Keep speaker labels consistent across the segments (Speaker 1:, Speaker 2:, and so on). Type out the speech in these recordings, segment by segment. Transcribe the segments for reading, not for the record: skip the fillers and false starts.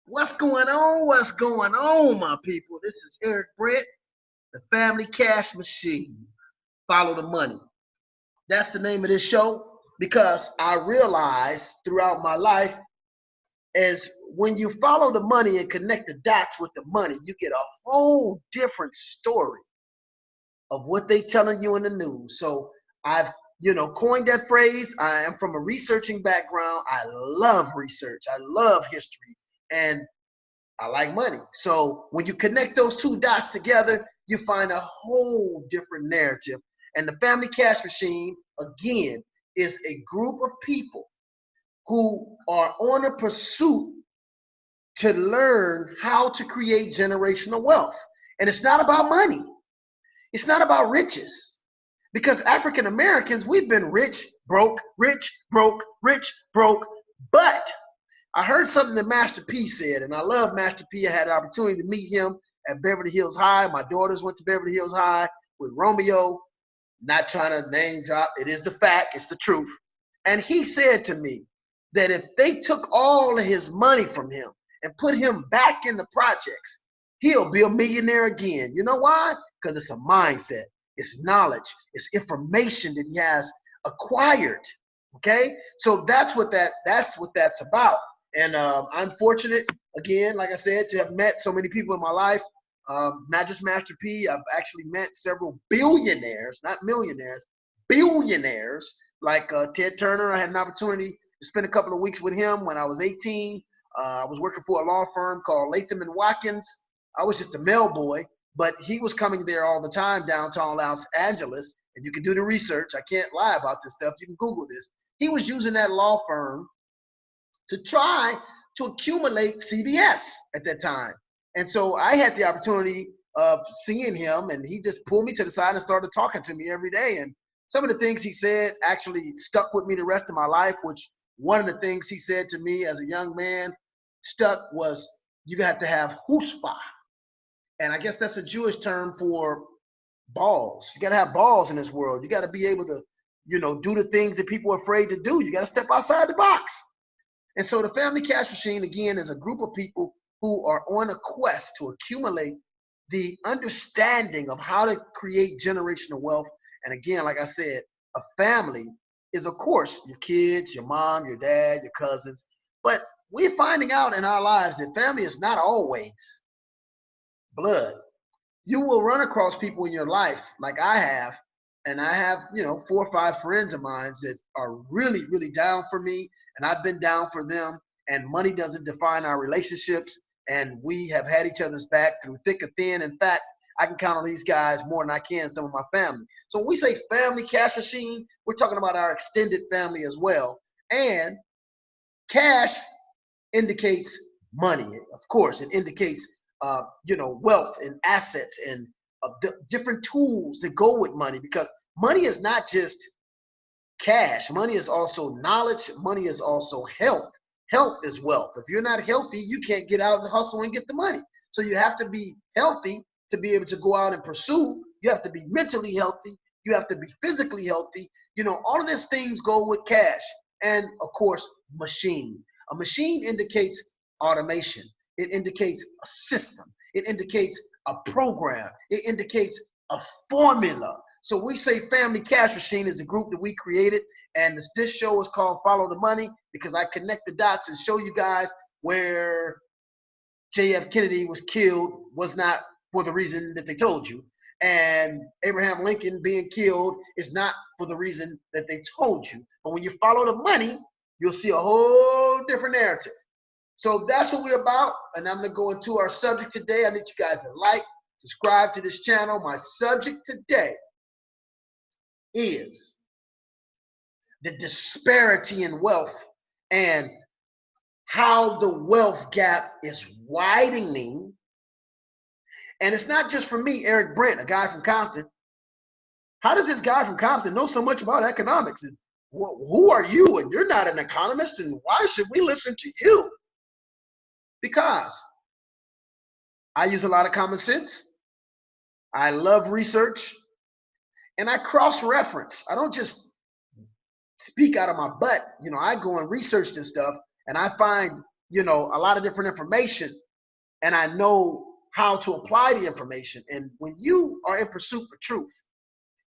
Speaker 1: What's going on? What's going on, my people? This is Eric Brent, the Family Cash Machine. Follow the money. That's the name of this show because I realized throughout my life is when you follow the money and connect the dots with the money, you get a whole different story of what they telling you in the news. So I've coined that phrase. I am from a researching background. I love research. I love history. And I like money. So when you connect those two dots together, you find a whole different narrative. And the Family Cash Machine, again, is a group of people who are on a pursuit to learn how to create generational wealth. And it's not about money. It's not about riches. Because African Americans, we've been rich, broke, rich, broke, rich, broke. But I heard something that Master P said, and I love Master P. I had the opportunity to meet him at Beverly Hills High. My daughters went to Beverly Hills High with Romeo. Not trying to name drop. It is the fact. It's the truth. And he said to me that if they took all of his money from him and put him back in the projects, he'll be a millionaire again. You know why? Because it's a mindset. It's knowledge. It's information that he has acquired. Okay? So that's what that's about. And I'm fortunate, again, like I said, to have met so many people in my life. Not just Master P. I've actually met several billionaires, not millionaires, billionaires, like Ted Turner. I had an opportunity to spend a couple of weeks with him when I was 18. I was working for a law firm called Latham and Watkins. I was just a mail boy, but he was coming there all the time downtown Los Angeles. And you can do the research. I can't lie about this stuff. You can Google this. He was using that law firm to try to accumulate CBS at that time. And so I had the opportunity of seeing him, and he just pulled me to the side and started talking to me every day. And some of the things he said actually stuck with me the rest of my life, which one of the things he said to me as a young man stuck was, you got to have chutzpah. And I guess that's a Jewish term for balls. You got to have balls in this world. You got to be able to, do the things that people are afraid to do. You got to step outside the box. And so the Family Cash Machine, again, is a group of people who are on a quest to accumulate the understanding of how to create generational wealth. And again, like I said, a family is, of course, your kids, your mom, your dad, your cousins. But we're finding out in our lives that family is not always blood. You will run across people in your life like I have, and I have, 4 or 5 friends of mine that are really, really down for me, and I've been down for them, and money doesn't define our relationships, and we have had each other's back through thick or thin. In fact, I can count on these guys more than I can some of my family. So when we say Family Cash Machine, we're talking about our extended family as well. And cash indicates money. Of course, it indicates wealth and assets and different tools that go with money, because money is not just cash. Money is also knowledge. Money is also health. Health is wealth. If you're not healthy, you can't get out and hustle and get the money. So you have to be healthy to be able to go out and pursue. You have to be mentally healthy. You have to be physically healthy. All of these things go with cash. And of course, machine. A machine indicates automation. It indicates a system. It indicates a program. It indicates a formula. So we say Family Cash Machine is the group that we created. And this show is called Follow the Money, because I connect the dots and show you guys where J.F. Kennedy was killed was not for the reason that they told you. And Abraham Lincoln being killed is not for the reason that they told you. But when you follow the money, you'll see a whole different narrative. So that's what we're about. And I'm going to go into our subject today. I need you guys to like, subscribe to this channel. My subject today is the disparity in wealth and how the wealth gap is widening. And it's not just for me, Eric Brent, a guy from Compton. How does this guy from Compton know so much about economics? And who are you? And you're not an economist, and why should we listen to you? Because I use a lot of common sense. I love research, and I cross-reference. I don't just speak out of my butt. I go and research this stuff, and I find, a lot of different information, and I know how to apply the information. And when you are in pursuit for truth,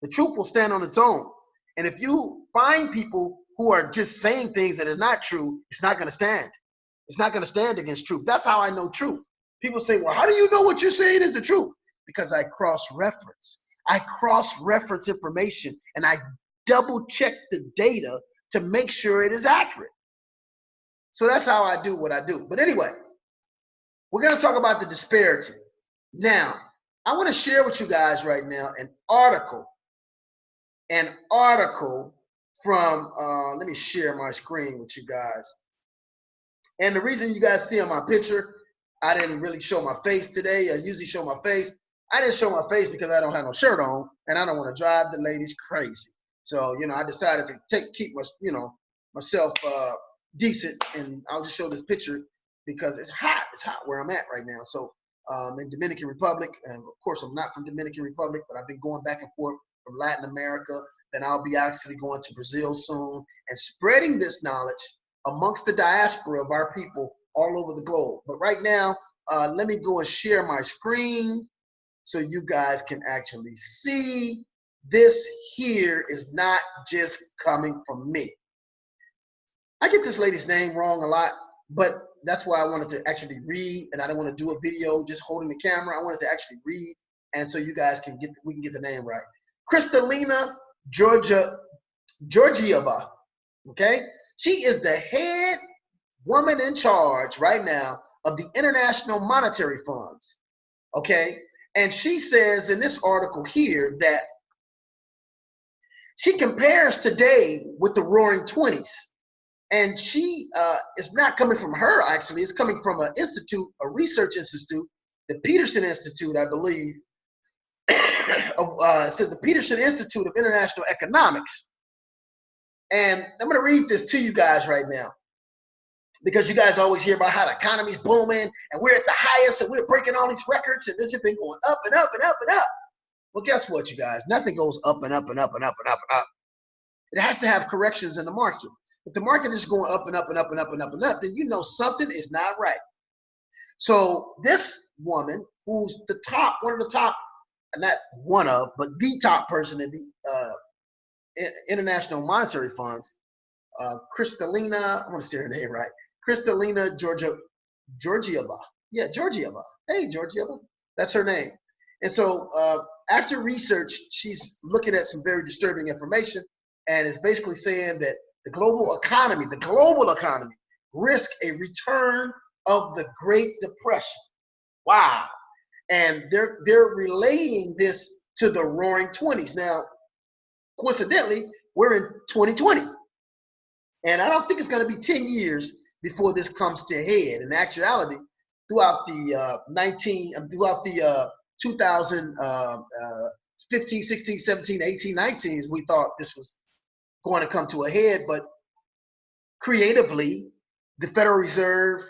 Speaker 1: the truth will stand on its own. And if you find people who are just saying things that are not true, it's not going to stand. It's not going to stand against truth. That's how I know truth. People say, well, how do you know what you're saying is the truth? Because I cross-reference. I cross-reference information, and I double-check the data to make sure it is accurate. So that's how I do what I do. But anyway, we're going to talk about the disparity. Now, I want to share with you guys right now an article from, let me share my screen with you guys. And the reason you guys see on my picture, I didn't really show my face today. I usually show my face. I didn't show my face because I don't have no shirt on, and I don't want to drive the ladies crazy. So, I decided to keep my, myself decent, and I'll just show this picture because it's hot. It's hot where I'm at right now. So, in Dominican Republic, and of course, I'm not from Dominican Republic, but I've been going back and forth from Latin America. Then I'll be actually going to Brazil soon and spreading this knowledge amongst the diaspora of our people all over the globe. But right now, let me go and share my screen so you guys can actually see. This here is not just coming from me. I get this lady's name wrong a lot, but that's why I wanted to actually read, and I don't want to do a video just holding the camera. I wanted to actually read, and so you guys can we can get the name right. Kristalina Georgieva, okay? She is the head woman in charge right now of the International Monetary Funds, okay? And she says in this article here that she compares today with the Roaring 20s. And she is not coming from her, actually. It's coming from an institute, a research institute, the Peterson Institute, I believe. It says the Peterson Institute of International Economics. And I'm going to read this to you guys right now, because you guys always hear about how the economy's booming and we're at the highest and we're breaking all these records and this has been going up and up and up and up. Well, guess what, you guys? Nothing goes up and up and up and up and up and up. It has to have corrections in the market. If the market is going up and up and up and up and up and up, then you know something is not right. So this woman, who's the top, one of the top, not one of, but the top person in the International Monetary Funds, Kristalina, I want to say her name right, Kristalina Georgieva. Yeah, Georgieva. Hey, Georgieva. That's her name. And so after research, she's looking at some very disturbing information, and it's basically saying that the global economy risk a return of the Great Depression. Wow. And they're relaying this to the Roaring 20s. Now, coincidentally, we're in 2020. And I don't think it's going to be 10 years before this comes to a head. In actuality, throughout the 2015, 16, 17, 18, 19s, we thought this was going to come to a head, but creatively, the Federal Reserve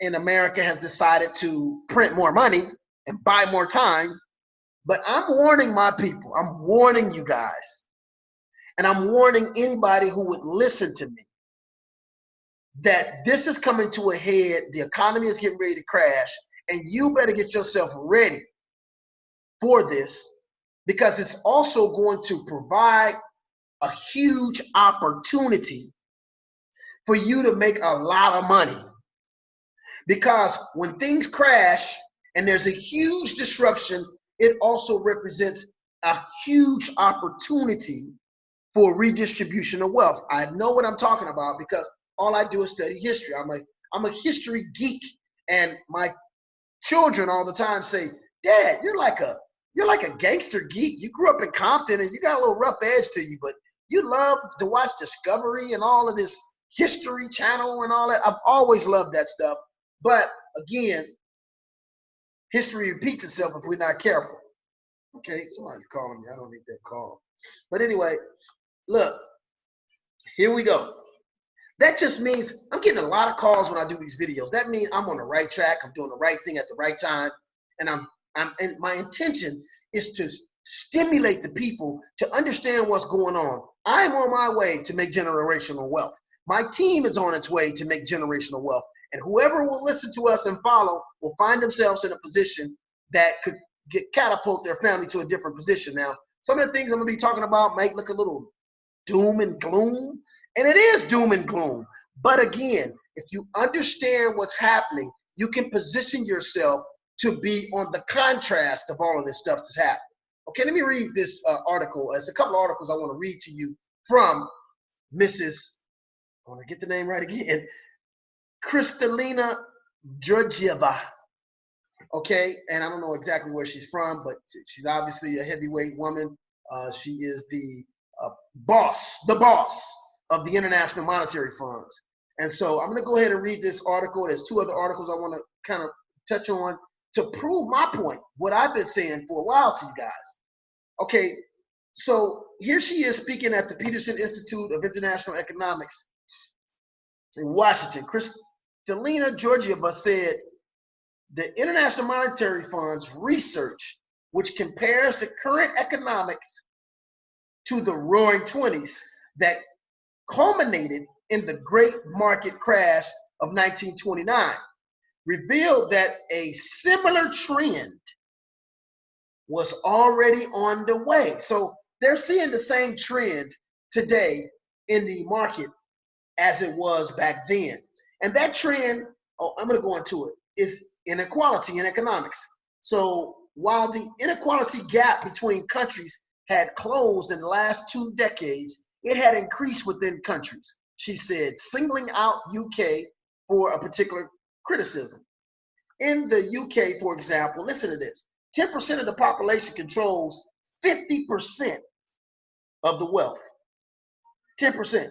Speaker 1: in America has decided to print more money and buy more time. But I'm warning my people, I'm warning you guys, and I'm warning anybody who would listen to me, that this is coming to a head. The economy is getting ready to crash, and you better get yourself ready for this, because it's also going to provide a huge opportunity for you to make a lot of money. Because when things crash and there's a huge disruption, it also represents a huge opportunity for redistribution of wealth. I know what I'm talking about because all I do is study history. I'm a history geek, and my children all the time say, "Dad, you're like a gangster geek. You grew up in Compton and you got a little rough edge to you, but you love to watch Discovery and all of this History Channel and all that." I've always loved that stuff. But again, history repeats itself if we're not careful. Okay, somebody's calling me. I don't need that call. But anyway, look, here we go. That just means I'm getting a lot of calls when I do these videos. That means I'm on the right track. I'm doing the right thing at the right time. And and my intention is to stimulate the people to understand what's going on. I'm on my way to make generational wealth. My team is on its way to make generational wealth. And whoever will listen to us and follow will find themselves in a position that could catapult their family to a different position. Now, some of the things I'm going to be talking about might look a little doom and gloom, and it is doom and gloom. But again, if you understand what's happening, you can position yourself to be on the contrast of all of this stuff that's happening. Okay, let me read this article. There's a couple of articles I want to read to you from Mrs. I want to get the name right again, Kristalina Georgieva. Okay, and I don't know exactly where she's from, but she's obviously a heavyweight woman. She is the boss of the International Monetary Funds. And so I'm going to go ahead and read this article. There's two other articles I want to kind of touch on to prove my point, what I've been saying for a while to you guys. Okay, so here she is speaking at the Peterson Institute of International Economics in Washington. Kristalina Georgieva said, the International Monetary Fund's research, which compares the current economics to the roaring 20s that culminated in the great market crash of 1929, revealed that a similar trend was already on the way. So they're seeing the same trend today in the market as it was back then. And that trend, I'm going to go into it, is inequality in economics. So while the inequality gap between countries had closed in the last 2 decades, it had increased within countries, she said, singling out UK for a particular criticism. In the UK, for example, listen to this, 10% of the population controls 50% of the wealth. 10%.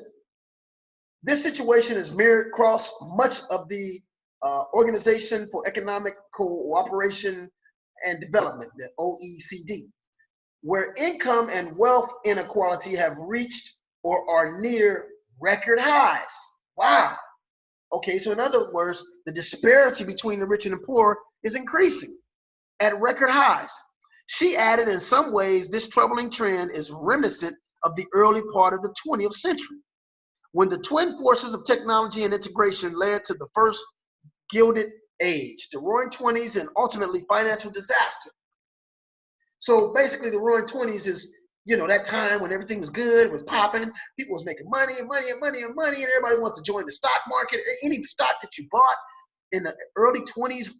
Speaker 1: This situation is mirrored across much of the Organization for Economic Cooperation and Development, the OECD, where income and wealth inequality have reached or are near record highs. Wow. Okay, so in other words, the disparity between the rich and the poor is increasing at record highs. She added, in some ways, this troubling trend is reminiscent of the early part of the 20th century, when the twin forces of technology and integration led to the first Gilded Age, the Roaring 20s, and ultimately financial disaster. So basically, the Roaring 20s is, that time when everything was good, it was popping, people was making money and money and money and money, and everybody wants to join the stock market. Any stock that you bought in the early 20s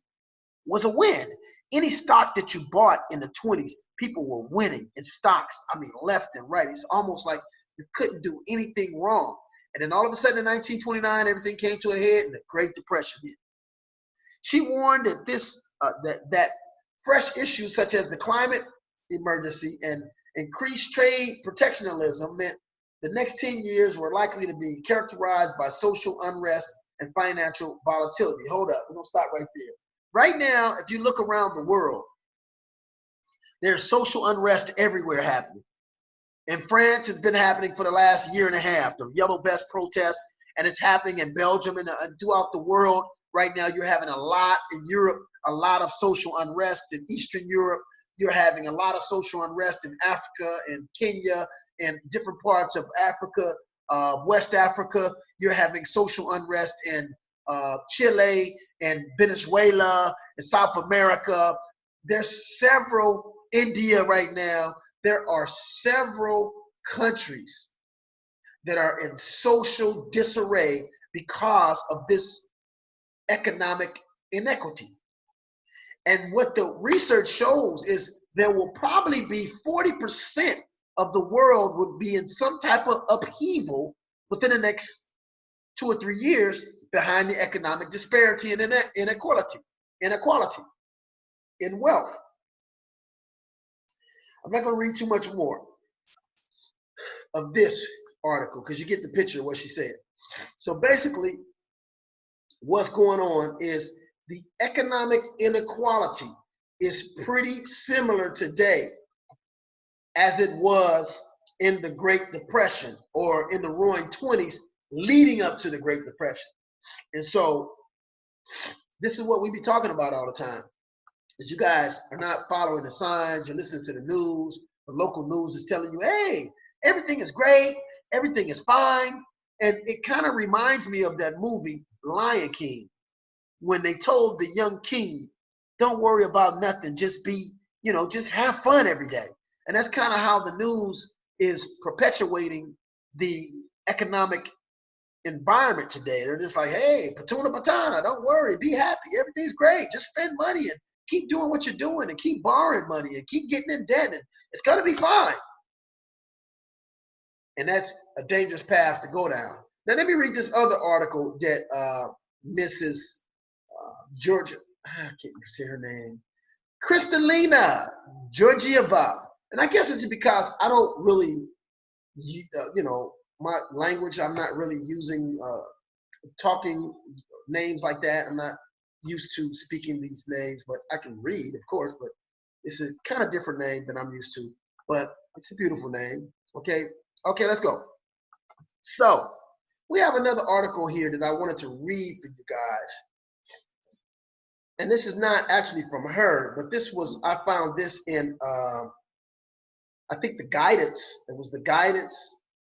Speaker 1: was a win. Any stock that you bought in the 20s, people were winning in stocks. I mean, left and right. It's almost like you couldn't do anything wrong. And then all of a sudden in 1929, everything came to a head and the Great Depression hit. She warned that that fresh issues such as the climate emergency and increased trade protectionism meant the next 10 years were likely to be characterized by social unrest and financial volatility. Hold up, we're gonna stop right there. Right now, if you look around the world, there's social unrest everywhere happening. In France, it's been happening for the last year and a half, the yellow vest protests, and it's happening in Belgium and throughout the world. Right now, you're having a lot in Europe, a lot of social unrest in Eastern Europe. You're having a lot of social unrest in Africa and Kenya and different parts of Africa, West Africa. You're having social unrest in Chile and Venezuela and South America. There's several, India right now. There are several countries that are in social disarray because of this economic inequity. And what the research shows is there will probably be 40% of the world would be in some type of upheaval within the next 2 or 3 years behind the economic disparity and inequality in wealth. I'm not going to read too much more of this article because you get the picture of what she said. So basically, what's going on is the economic inequality is pretty similar today as it was in the Great Depression or in the Roaring 20s leading up to the Great Depression. And so this is what we be talking about all the time. Is you guys are not following the signs, you're listening to the news, the local news is telling you, hey, everything is great, everything is fine. And it kind of reminds me of that movie, Lion King. when they told the young king, don't worry about nothing, just be, just have fun every day. And that's kind of how the news is perpetuating the economic environment today. They're just like, hey, patuna patana, don't worry, be happy, everything's great, just spend money and keep doing what you're doing and keep borrowing money and keep getting in debt and it's going to be fine. And that's a dangerous path to go down. Now let me read this other article that Mrs. Georgia, I can't say her name, Kristalina Georgieva. And I guess it's because I don't really, my language, I'm not really using talking names like that. I'm not used to speaking these names, but I can read, of course, but it's a kind of different name than I'm used to, but it's a beautiful name. Okay, let's go. So we have another article here that I wanted to read for you guys. And this is not actually from her, but I found this in, I think the Guidance. It was the Guidance.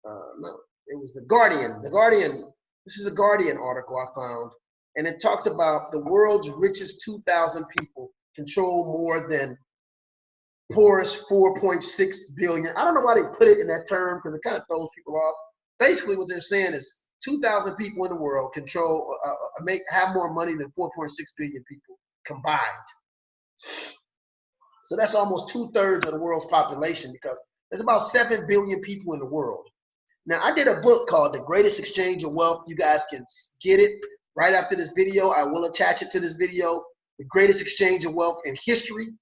Speaker 1: No, it was the Guardian. The Guardian. This is a Guardian article I found, and it talks about the world's richest 2,000 people control more than poorest 4.6 billion. I don't know why they put it in that term because it kind of throws people off. Basically, what they're saying is 2,000 people in the world have more money than 4.6 billion people combined. So that's almost 2/3 of the world's population because there's about 7 billion people in the world. Now, I did a book called The Greatest Exchange of Wealth. You guys can get it right after this video. I will attach it to this video, The Greatest Exchange of Wealth in History.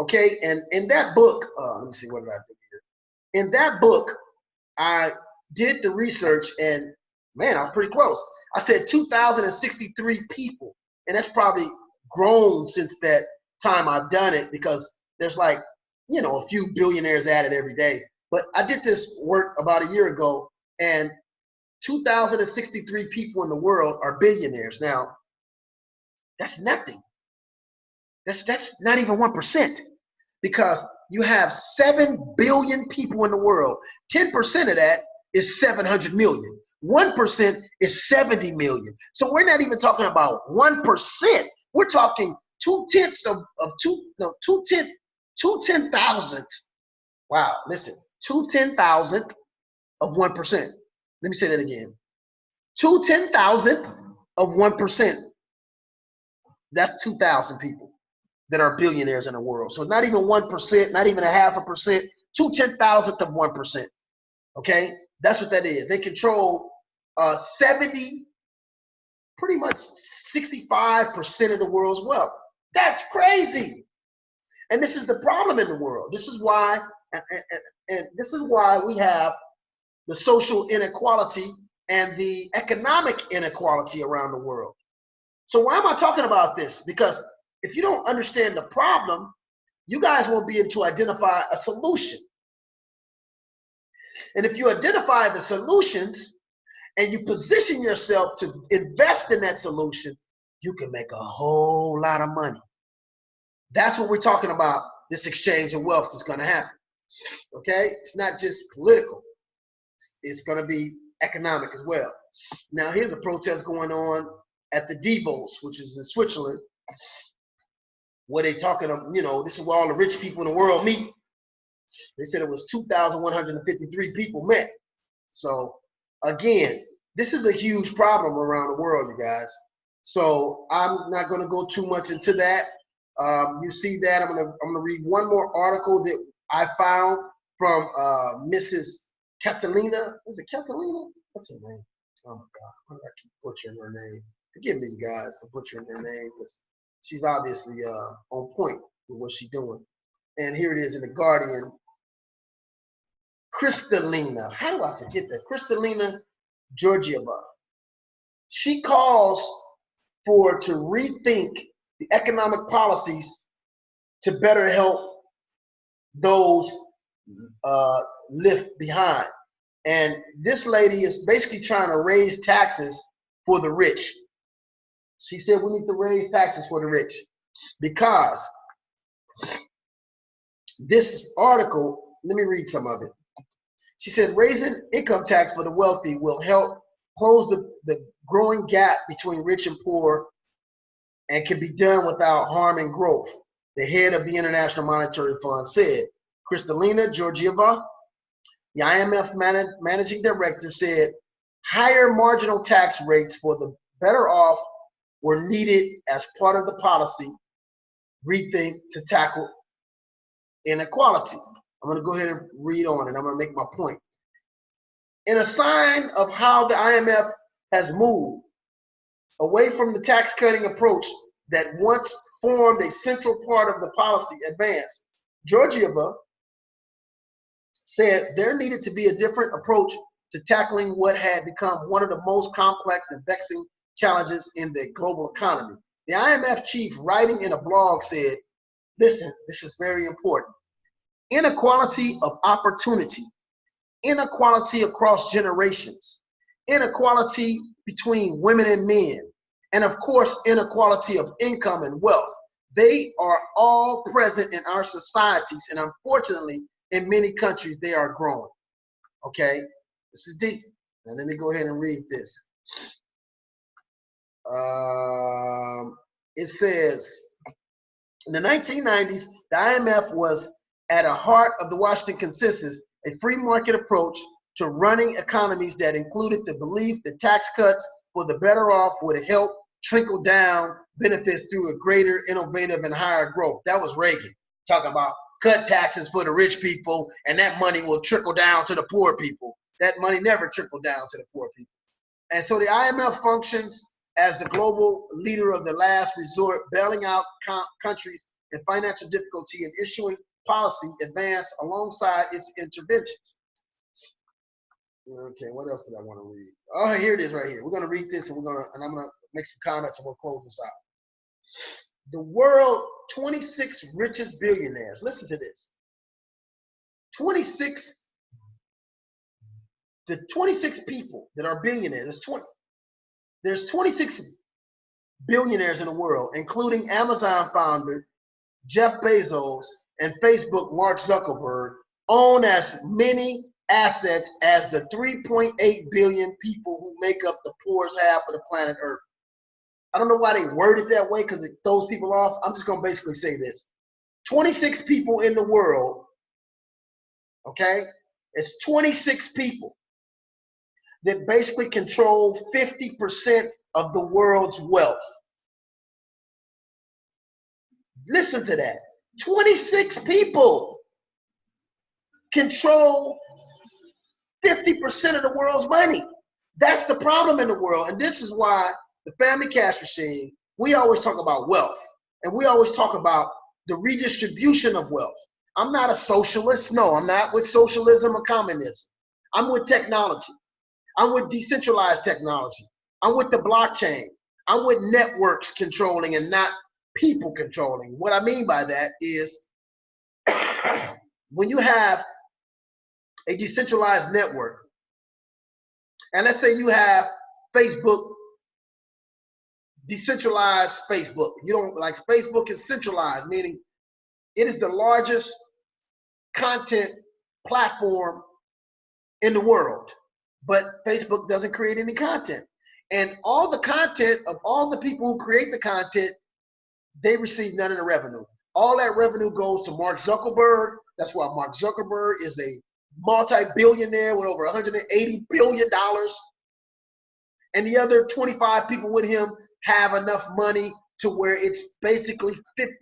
Speaker 1: Okay, and in that book, let me see, what did I do here? In that book, I did the research and man, I was pretty close. I said 2,063 people, and that's probably grown since that time I've done it because there's like, a few billionaires added every day. But I did this work about a year ago, and 2,063 people in the world are billionaires. Now, that's nothing. That's not even 1%, because you have 7 billion people in the world. 10% of that is 700 million. 1% is 70 million. So we're not even talking about 1%. We're talking 2/10,000. Wow, listen, 2/10,000 of 1%. Let me say that again. 2/10,000 of 1%. That's 2,000 people that are billionaires in the world. So not even 1%, not even a 0.5%, 2/10,000th of 1%. Okay, that's what that is. They control 70, pretty much 65% of the world's wealth. That's crazy. And this is the problem in the world. This is why, and this is why we have the social inequality and the economic inequality around the world. So why am I talking about this? Because if you don't understand the problem, you guys won't be able to identify a solution. And if you identify the solutions and you position yourself to invest in that solution, you can make a whole lot of money. That's what we're talking about, this exchange of wealth that's going to happen. Okay? It's not just political. It's going to be economic as well. Now, here's a protest going on at the Davos, which is in Switzerland, where they talking, this is where all the rich people in the world meet. They said it was 2,153 people met. So again, this is a huge problem around the world, you guys. So I'm not going to go too much into that. You see that. I'm gonna read one more article that I found from Mrs. Catalina. Is it Catalina? What's her name? Oh my God, why do I keep butchering her name? Forgive me, you guys, for butchering her name, because she's obviously on point with what she's doing. And here it is in the Guardian. Kristalina. How do I forget that? Kristalina Georgieva. She calls to rethink the economic policies to better help those left behind. And this lady is basically trying to raise taxes for the rich. She said we need to raise taxes for the rich because this article, let me read some of it. She said raising income tax for the wealthy will help close the growing gap between rich and poor and can be done without harming growth, the head of the International Monetary Fund said. Kristalina Georgieva, the IMF managing director, said higher marginal tax rates for the better off were needed as part of the policy rethink to tackle inequality. I'm going to go ahead and read on and I'm going to make my point. In a sign of how the IMF has moved away from the tax cutting approach that once formed a central part of the policy advance, Georgieva said there needed to be a different approach to tackling what had become one of the most complex and vexing challenges in the global economy. The IMF chief, writing in a blog, said, listen, this is very important. Inequality of opportunity, inequality across generations, inequality between women and men, and of course, inequality of income and wealth. They are all present in our societies, and unfortunately, in many countries, they are growing. Okay, this is deep. Now let me go ahead and read this. It says, in the 1990s, the IMF was at the heart of the Washington Consensus, a free market approach to running economies that included the belief that tax cuts for the better off would help trickle down benefits through a greater, innovative, and higher growth. That was Reagan talking about cut taxes for the rich people, and that money will trickle down to the poor people. That money never trickled down to the poor people. And so the IMF functions as the global leader of the last resort, bailing out countries in financial difficulty and issuing policy advance alongside its interventions. Okay, what else did I want to read? Oh, here it is right here. We're going to read this, and I'm going to make some comments, and we'll close this out. The world 26 richest billionaires. Listen to this. The 26 people that are billionaires. There's 26 billionaires in the world, including Amazon founder Jeff Bezos and Facebook Mark Zuckerberg, own as many assets as the 3.8 billion people who make up the poorest half of the planet Earth. I don't know why they word it that way because it throws people off. I'm just going to basically say this. 26 people in the world, okay? It's 26 people that basically control 50% of the world's wealth. Listen to that. 26 people control 50% of the world's money. That's the problem in the world. And this is why the family cash machine, we always talk about wealth. And we always talk about the redistribution of wealth. I'm not a socialist. No, I'm not with socialism or communism. I'm with technology. I'm with decentralized technology. I'm with the blockchain. I'm with networks controlling and not people controlling. What I mean by that is when you have a decentralized network, and let's say you have Facebook, decentralized Facebook. You don't like Facebook is centralized, meaning it is the largest content platform in the world, but Facebook doesn't create any content. And all the content of all the people who create the content, they receive none of the revenue. All that revenue goes to Mark Zuckerberg. That's why Mark Zuckerberg is a multi-billionaire with over $180 billion. And the other 25 people with him have enough money to where it's basically 50%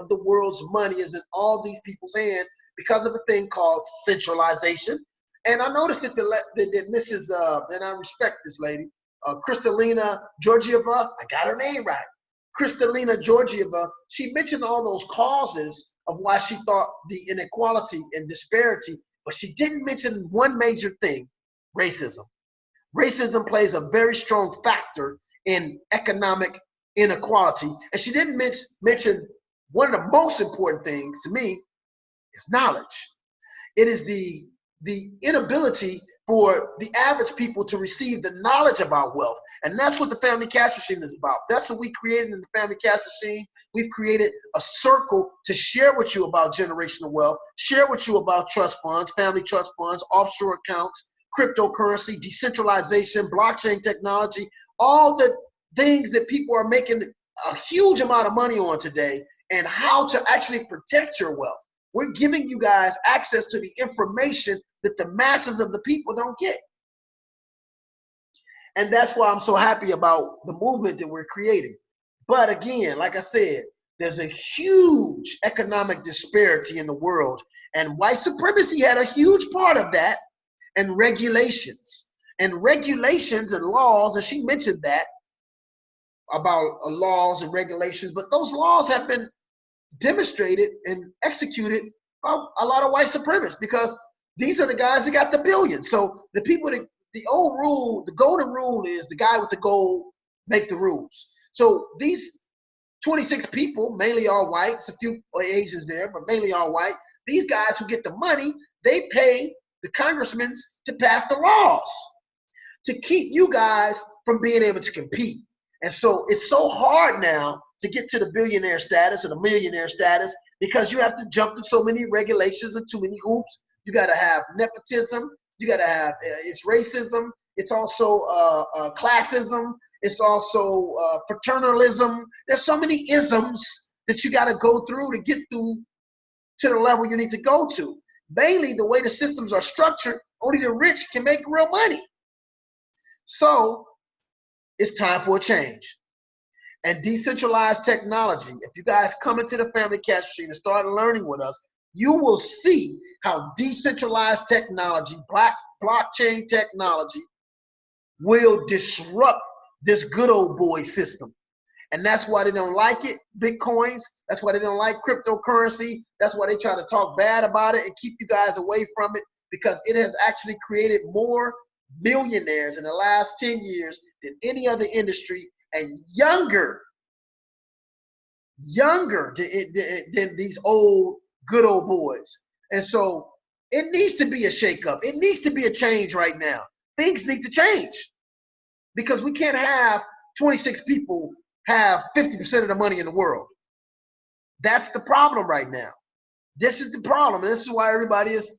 Speaker 1: of the world's money is in all these people's hands because of a thing called centralization. And I noticed that that Mrs. And I respect this lady, Kristalina Georgieva, I got her name right. Kristalina Georgieva, she mentioned all those causes of why she thought the inequality and disparity, but she didn't mention one major thing, racism. Racism plays a very strong factor in economic inequality. And she didn't mention one of the most important things to me is knowledge. It is the inability for the average people to receive the knowledge about wealth. And that's what the Family Cash Machine is about. That's what we created in the Family Cash Machine. We've created a circle to share with you about generational wealth, share with you about trust funds, family trust funds, offshore accounts, cryptocurrency, decentralization, blockchain technology, all the things that people are making a huge amount of money on today, and how to actually protect your wealth. We're giving you guys access to the information that the masses of the people don't get. And that's why I'm so happy about the movement that we're creating. But again, like I said, there's a huge economic disparity in the world, and white supremacy had a huge part of that, and regulations. And regulations and laws, and she mentioned that about laws and regulations, but those laws have been demonstrated and executed by a lot of white supremacists, because these are the guys that got the billions. So the people that, the old rule, the golden rule is the guy with the gold make the rules. So these 26 people, mainly all whites, a few Asians there, but mainly all white, these guys who get the money, they pay the congressmen to pass the laws to keep you guys from being able to compete. And so it's so hard now to get to the billionaire status or the millionaire status, because you have to jump through so many regulations and too many hoops. You got to have nepotism. You got to have, it's racism. It's also classism. It's also fraternalism. There's so many isms that you got to go through to get through to the level you need to go to. Mainly the way the systems are structured, only the rich can make real money. So it's time for a change. And decentralized technology, if you guys come into the Family Cash Machine and start learning with us, you will see how decentralized technology, blockchain technology, will disrupt this good old boy system. And that's why they don't like it, Bitcoins. That's why they don't like cryptocurrency. That's why they try to talk bad about it and keep you guys away from it, because it has actually created more millionaires in the last 10 years than any other industry, and younger than these old good old boys. And so it needs to be a shakeup. It needs to be a change right now. Things need to change, because we can't have 26 people have 50% of the money in the world. That's the problem right now. This is the problem. And this is why everybody is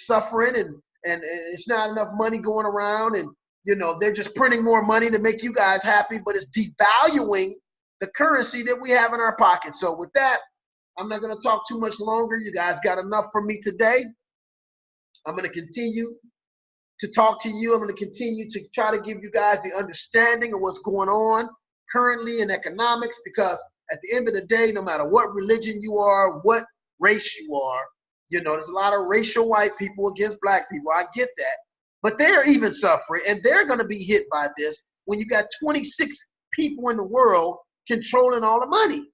Speaker 1: suffering, and it's not enough money going around, and you know, they're just printing more money to make you guys happy, but it's devaluing the currency that we have in our pockets. So with that, I'm not going to talk too much longer. You guys got enough from me today. I'm going to continue to talk to you. I'm going to continue to try to give you guys the understanding of what's going on currently in economics, because at the end of the day, no matter what religion you are, what race you are, you know, there's a lot of racial white people against black people. I get that. But they're even suffering, and they're going to be hit by this when you got 26 people in the world controlling all the money.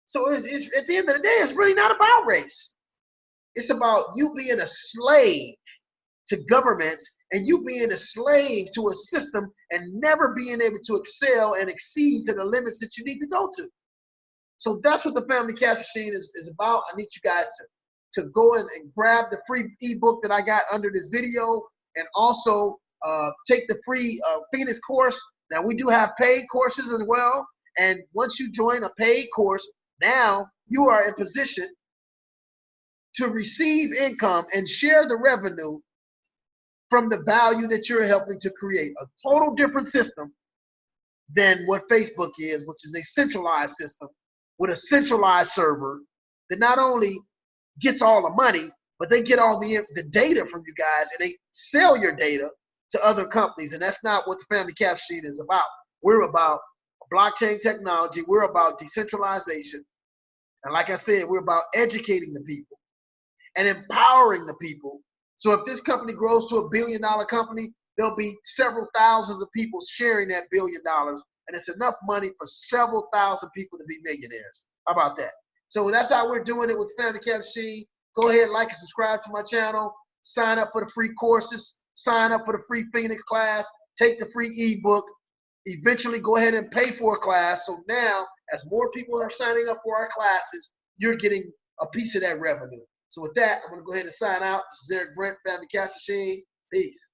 Speaker 1: So it's at the end of the day, it's really not about race. It's about you being a slave to governments, and you being a slave to a system, and never being able to excel and exceed to the limits that you need to go to. So that's what the Family Cash Machine is about. I need you guys to go in and grab the free ebook that I got under this video, and also take the free Phoenix course. Now, we do have paid courses as well. And once you join a paid course, now you are in position to receive income and share the revenue from the value that you're helping to create. A total different system than what Facebook is, which is a centralized system with a centralized server that not only gets all the money, but they get all the data from you guys, and they sell your data to other companies. And that's not what the Family Cash Sheet is about. We're about blockchain technology. We're about decentralization. And like I said, we're about educating the people and empowering the people. So if this company grows to $1 billion company, there'll be several thousands of people sharing that $1 billion. And it's enough money for several thousand people to be millionaires. How about that? So that's how we're doing it with Family Cash Machine. Go ahead, like and subscribe to my channel. Sign up for the free courses. Sign up for the free Phoenix class. Take the free ebook. Eventually go ahead and pay for a class. So now, as more people are signing up for our classes, you're getting a piece of that revenue. So with that, I'm going to go ahead and sign out. This is Eric Brent, Family Cash Machine. Peace.